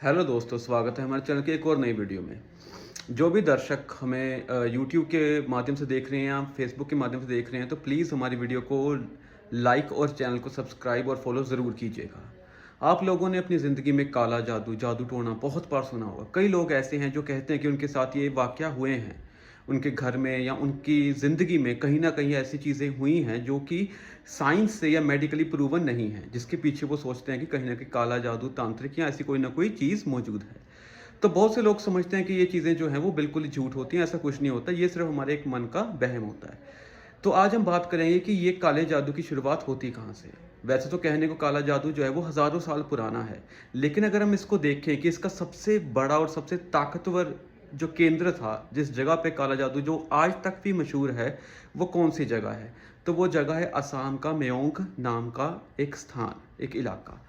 Hello दोस्तों, स्वागत है हमारे चैनल के एक और नई वीडियो में। जो भी दर्शक हमें यूट्यूब के माध्यम से देख रहे हैं या फेसबुक के माध्यम से देख रहे हैं, तो प्लीज़ हमारी वीडियो को लाइक और चैनल को सब्सक्राइब और फॉलो ज़रूर कीजिएगा। आप लोगों ने अपनी ज़िंदगी में काला जादू, जादू टोना बहुत बार सुना होगा। कई लोग ऐसे हैं जो कहते हैं कि उनके साथ ये वाक़या हुए हैं। उनके घर में या उनकी ज़िंदगी में कहीं न कहीं ऐसी चीज़ें हुई हैं जो कि साइंस से या मेडिकली प्रूवन नहीं है, जिसके पीछे वो सोचते हैं कि कहीं न कहीं काला जादू, तांत्रिक या ऐसी कोई ना कोई चीज़ मौजूद है। तो बहुत से लोग समझते हैं कि ये चीज़ें जो हैं वो बिल्कुल ही झूठ होती हैं, ऐसा कुछ नहीं होता, ये सिर्फ़ हमारे एक मन का वहम होता है। तो आज हम बात करेंगे कि ये काले जादू की शुरुआत होती कहाँ से? वैसे तो कहने को काला जादू जो है वो हज़ारों साल पुराना है, लेकिन अगर हम इसको देखें कि इसका सबसे बड़ा और सबसे ताकतवर जो केंद्र था, जिस जगह पे काला जादू जो आज तक भी मशहूर है, वो कौन-सी जगह है? तो वो जगह है असम का मेओंग नाम का एक स्थान, एक इलाका।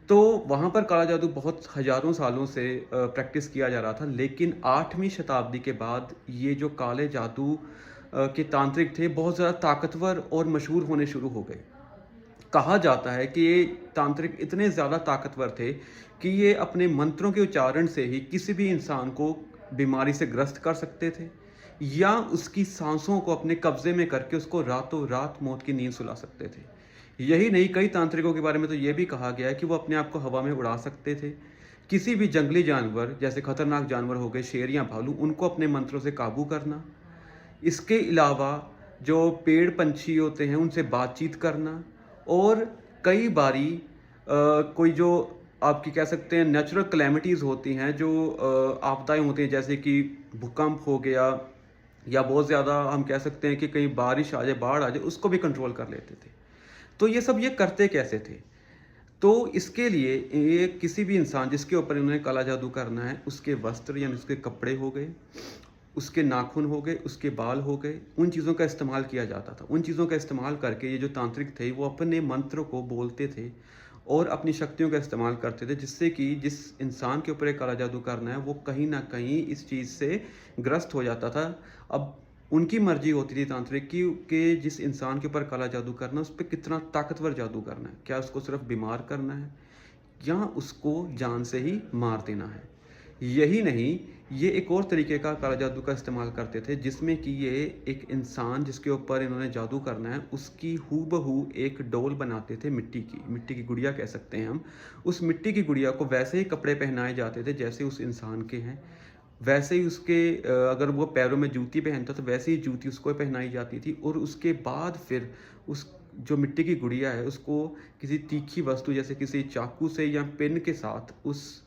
तो वहाँ पर काला जादू बहुत हज़ारों सालों से प्रैक्टिस किया जा रहा था, लेकिन 8वीं शताब्दी के बाद ये जो काले जादू के तांत्रिक थे, बहुत ज़्यादा ताकतवर और मशहूर होने शुरू हो गए। कहा जाता है कि ये तांत्रिक इतने ज़्यादा ताकतवर थे कि ये अपने मंत्रों के उच्चारण से ही किसी भी इंसान को बीमारी से ग्रस्त कर सकते थे या उसकी सांसों को अपने कब्जे में करके उसको रातों रात मौत की नींद सुला सकते थे। यही नहीं, कई तांत्रिकों के बारे में तो ये भी कहा गया है कि वो अपने आप को हवा में उड़ा सकते थे। किसी भी जंगली जानवर, जैसे खतरनाक जानवर हो गए शेर या भालू, उनको अपने मंत्रों से काबू करना। इसके अलावा जो पेड़ पंछी होते हैं उनसे बातचीत करना, और कई बारी कोई जो आपकी कह सकते हैं नेचुरल कैलेमिटीज़ होती हैं, जो आपदाएँ होती हैं, जैसे कि भूकंप हो गया या बहुत ज़्यादा हम कह सकते हैं कि कहीं बारिश आ जाए, बाढ़ आ जाए, उसको भी कंट्रोल कर लेते थे। तो ये सब ये करते कैसे थे? तो इसके लिए ये किसी भी इंसान जिसके ऊपर इन्होंने काला जादू करना है, उसके वस्त्र यानी उसके कपड़े हो गए, उसके नाखून हो गए, उसके बाल हो गए, उन चीज़ों का इस्तेमाल किया जाता था। उन चीज़ों का इस्तेमाल करके ये जो तांत्रिक थे, वो अपने मंत्र को बोलते थे और अपनी शक्तियों का इस्तेमाल करते थे, जिससे कि जिस इंसान के ऊपर ये काला जादू करना है, वो कहीं न कहीं इस चीज़ से ग्रस्त हो जाता था। अब उनकी मर्ज़ी होती थी तांत्रिक की कि जिस इंसान के ऊपर काला जादू करना है, उस पे कितना ताकतवर जादू करना है। क्या उसको सिर्फ़ बीमार करना है या उसको जान से ही मार देना है। यही नहीं, ये एक और तरीके का काला जादू का इस्तेमाल करते थे, जिसमें कि ये एक इंसान जिसके ऊपर इन्होंने जादू करना है, उसकी हूबहू एक डॉल बनाते थे मिट्टी की गुड़िया कह सकते हैं हम। उस मिट्टी की गुड़िया को वैसे ही कपड़े पहनाए जाते थे जैसे उस इंसान के हैं। वैसे ही उसके अगर वो पैरों में जूती पहनता तो वैसे ही जूती उसको पहनाई जाती थी, और उसके बाद फिर उस जो मिट्टी की गुड़िया है उसको किसी तीखी वस्तु जैसे किसी चाकू से या पेन के साथ उस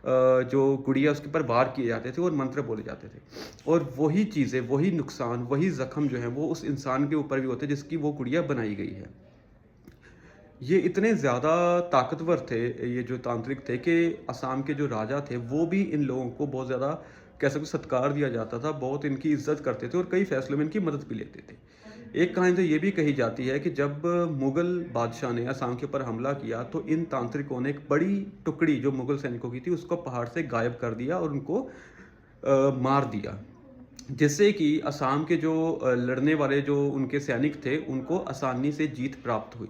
जो गुड़िया उसके ऊपर वार किए जाते थे और मंत्र बोले जाते थे, और वही चीज़ें, वही नुकसान, वही ज़ख्म जो है वो उस इंसान के ऊपर भी होते जिसकी वो गुड़िया बनाई गई है। ये इतने ज़्यादा ताकतवर थे, ये जो तांत्रिक थे, कि असम के जो राजा थे वो भी इन लोगों को बहुत ज़्यादा कह सकते सत्कार दिया जाता था, बहुत इनकी इज़्ज़त करते थे और कई फ़ैसलों में इनकी मदद भी लेते थे। एक कहानी तो ये भी कही जाती है कि जब मुग़ल बादशाह ने असम के ऊपर हमला किया, तो इन तांत्रिकों ने एक बड़ी टुकड़ी जो मुग़ल सैनिकों की थी उसको पहाड़ से गायब कर दिया और उनको मार दिया। जिससे कि असम के जो लड़ने वाले जो उनके सैनिक थे, उनको आसानी से जीत प्राप्त हुई।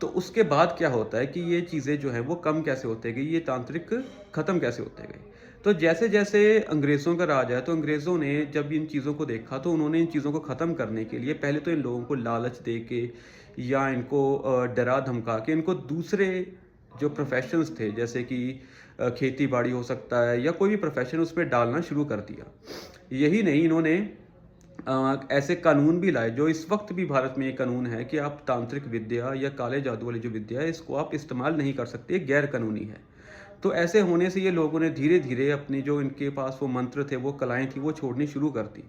तो उसके बाद क्या होता है कि ये चीज़ें जो हैं वो कम कैसे होते गई, ये तांत्रिक ख़त्म कैसे होते गए। तो जैसे-जैसे अंग्रेज़ों का राज आया, तो अंग्रेज़ों ने जब इन चीज़ों को देखा, तो उन्होंने इन चीज़ों को ख़त्म करने के लिए पहले तो इन लोगों को लालच दे के या इनको डरा-धमका के इनको दूसरे जो प्रोफ़ेशंस थे, जैसे कि खेती-बाड़ी हो सकता है या कोई भी प्रोफ़ेशन, उसमें डालना शुरू कर दिया। यही नहीं, इन्होंने ऐसे कानून भी लाए, जो इस वक्त भी भारत में ये कानून है कि आप तांत्रिक विद्या या काले जादू वाली जो विद्या है, इसको आप इस्तेमाल नहीं कर सकते, ये गैर कानूनी है। तो ऐसे होने से ये लोगों ने धीरे-धीरे अपनी जो इनके पास वो मंत्र थे, वो कलाएँ थी, वो छोड़नी शुरू कर दी।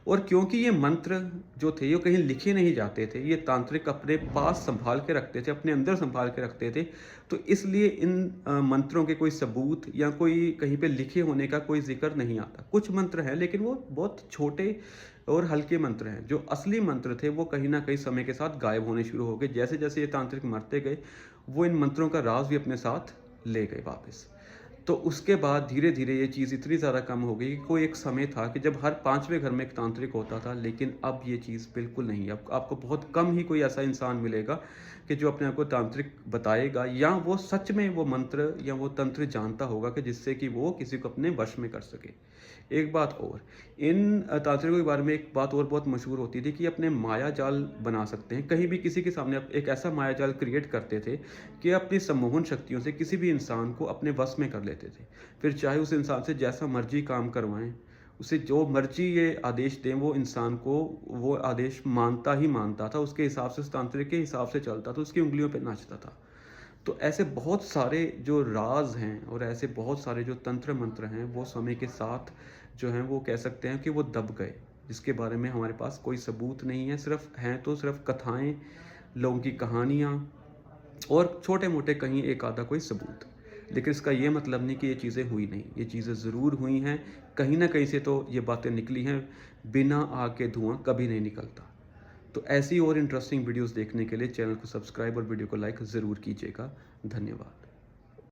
और क्योंकि ये मंत्र जो थे, ये कहीं लिखे नहीं जाते थे, ये तांत्रिक अपने पास सँभाल के रखते थे, अपने अंदर सँभाल के रखते थे, तो इसलिए इन मंत्रों के कोई सबूत या कोई कहीं पे लिखे होने का कोई ज़िक्र नहीं आता। कुछ मंत्र हैं, लेकिन वो बहुत छोटे और हल्के मंत्र हैं। जो असली मंत्र थे, वो कहीं न कहीं समय के साथ गायब होने शुरू हो गए। जैसे-जैसे ये तांत्रिक मरते गए, वो इन मंत्रों का राज़ भी अपने साथ ले गए वापस। तो उसके बाद धीरे-धीरे ये चीज़ इतनी ज़्यादा कम हो गई कि कोई एक समय था कि जब हर 5वें घर में एक तांत्रिक होता था, लेकिन अब ये चीज़ बिल्कुल नहीं है। अब आपको बहुत कम ही कोई ऐसा इंसान मिलेगा कि जो अपने आप को तांत्रिक बताएगा, या वो सच में वो मंत्र या वो तंत्र जानता होगा कि जिससे कि वो किसी को अपने वश में कर सके। एक बात और, इन तांत्रिकों के बारे में एक बात और बहुत मशहूर होती थी कि अपने माया जाल बना सकते हैं, कहीं भी किसी के सामने एक ऐसा माया जाल क्रिएट करते थे कि अपनी सम्मोहन शक्तियों से किसी भी इंसान को अपने वश में कर लेते थे। फिर चाहे उस इंसान से जैसा मर्जी काम करवाएं, उसे जो मर्जी ये आदेश दें, वो इंसान को वो आदेश मानता ही मानता था, उसके हिसाब से, उस तांत्रिक के हिसाब से चलता था, उसकी उंगलियों पे नाचता था। तो ऐसे बहुत सारे जो राज हैं और ऐसे बहुत सारे जो तंत्र मंत्र हैं, वो समय के साथ जो हैं वो कह सकते हैं कि वो दब गए, जिसके बारे में हमारे पास कोई सबूत नहीं है। सिर्फ हैं तो सिर्फ कथाएं, लोगों की कहानियाँ और छोटे मोटे कहीं एक आधा कोई सबूत। लेकिन इसका ये मतलब नहीं कि ये चीज़ें हुई नहीं, ये चीज़ें ज़रूर हुई हैं। कहीं ना कहीं से तो ये बातें निकली हैं। बिना आग के धुआं कभी नहीं निकलता। तो ऐसी और इंटरेस्टिंग वीडियोस देखने के लिए चैनल को सब्सक्राइब और वीडियो को लाइक ज़रूर कीजिएगा। धन्यवाद।